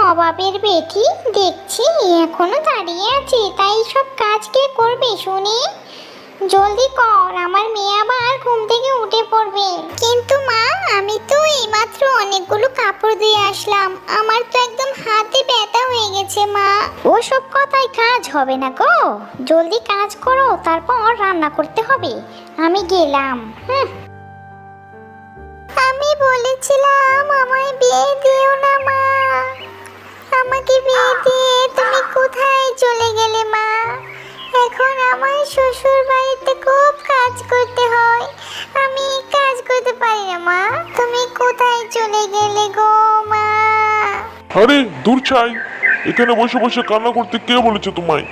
নবাবের বেটি দেখছি এখনো দাঁড়িয়ে আছে, তাই সব কাজ কে করবে শুনি? জলদি কর, আমার মেয়ে আবার ঘুম থেকে উঠে পড়বে। কিন্তু মা, আমি তো এইমাত্র অনেকগুলো কাপড় ধুয়ে আসলাম, আমার তো একদম হাতে ব্যথা হয়ে গেছে মা। ওসব কথায় কাজ হবে না গো, জলদি কাজ করো, তারপর রান্না করতে হবে। আমি গেলাম। আমি বলেছিলাম আমায় বিয়ে দিও না মা, আমাকে বিয়ে দিয়ে তুমি কোথায় চলে গেলে মা? এখন আমার শ্বশুর বাড়িতে খুব কাজ করতে হয়, আমি কাজ করতে পারি না মা, তুমি কোথায় চলে গেলে গো মা? আরে দূর ছাই, এখানে বসে বসে কান্না করতে কে বলেছে তোমায়?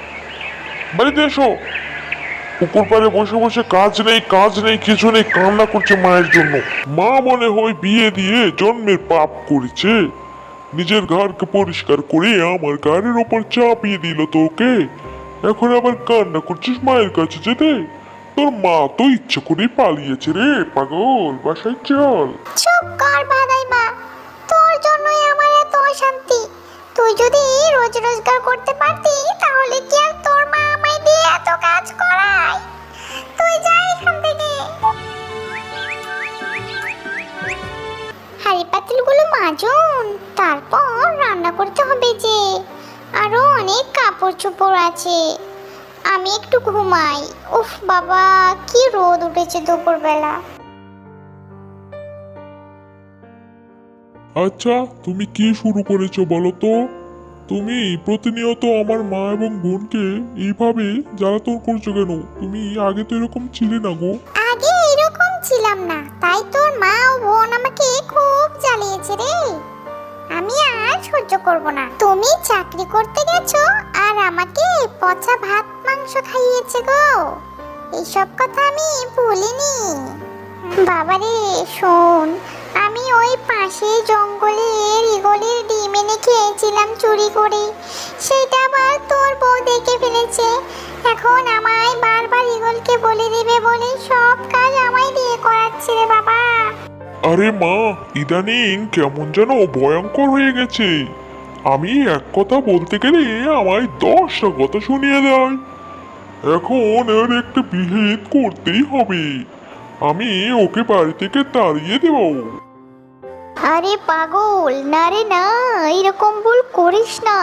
বাড়িতে এসো। পুকুর পাড়ে বসে বসে কাজ নেই কিছু নেই, কান্না করছে মায়ের জন্য। মা মনে হয় বিয়ে দিয়ে জন্মের পাপ করেছে, নিজের ঘরকে পরিষ্কার করে আমার গাড়ির ওপর চাপিয়ে দিল তোকে। এখন আবার কান্না করছিস মায়ের কাছে যেতে? তোর মা তো ইচ্ছে করে পালিয়েছে রে পাগল, বাসায় চল। চুপ কর ভাদাই মা, তোর জন্যই আমার এত অশান্তি। তুই যদি রোজ রোজগার করতে পারতি তাহলে কি আর তোর মা আমায় দিয়ে এত কাজ করায়? তুই যা এখান থেকে। হাঁড়ি পাতিলগুলো মাজুন, তারপর রান্না করতে হবে যে। আরো অনেক কাপড় চোপড় আছে, আমি একটু ঘুমাই। উফ বাবা, কি রোদ উঠেছে দুপুরবেলা। আচ্ছা, তুমি কি শুরু করেছো বলো তো? তুমি প্রতিনিয়ত আমার মা এবং বোনকে এইভাবে জ্বালাতন করছো কেন? তুমি আগে তো এরকম ছিলে না গো। আগে এরকম ছিলাম না, তাই তোর মা ও বোন আমাকে খুব জ্বালিয়েছে রে। আমি আর সহ্য করব না। তুমি চাকরি করতে গেছো আর আমাকে পচা ভাত মাংস খাইয়েছে গো, এইসব কথা আমি ভুলিনি। বাবারে শোন, আমি ওই পাশে জঙ্গলের ঈগলের ডিম এনে খেয়েছিলাম চুরি করে, সেটা আবার তোর বউ দেখে ফেলেছে। এখন আমায় বারবার ঈগলকে বলে দিবে বলে সব কাজ আমায় দিয়ে করাচ্ছে রে বাবা। আরে মা, ইদানিং কেমন যেন ভয়ঙ্কর হয়ে গেছে। আমি এক কথা বলতে গেলে আমায় 10টা কথা শুনিয়ে দেয়। এখন এর একটা বিহিত করতেই হবে। আমি ওকে বাড়ি থেকে তাড়িয়ে দেব। আরে পাগল, না রে না, এরকম ভুল করিস না।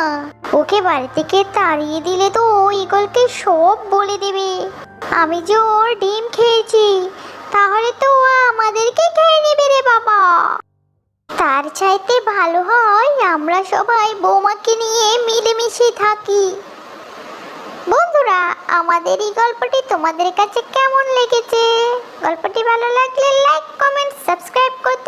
ওকে বাড়ি থেকে তাড়িয়ে দিলে তো ও ঈগলকে সব বলে দেবে আমি যে ওর ডিম খেয়েছি, তাহলে তো ও আমাদেরকে খেয়ে নেবে রে বাবা। তার চাইতে ভালো হয় আমরা সবাই বৌমাকে নিয়ে মিলেমিশে থাকি। বন্ধুরা, আমাদের এই গল্পটি তোমাদের কাছে কেমন লেগেছে? গল্পটি ভালো লাগলে লাইক, কমেন্ট, সাবস্ক্রাইব করতে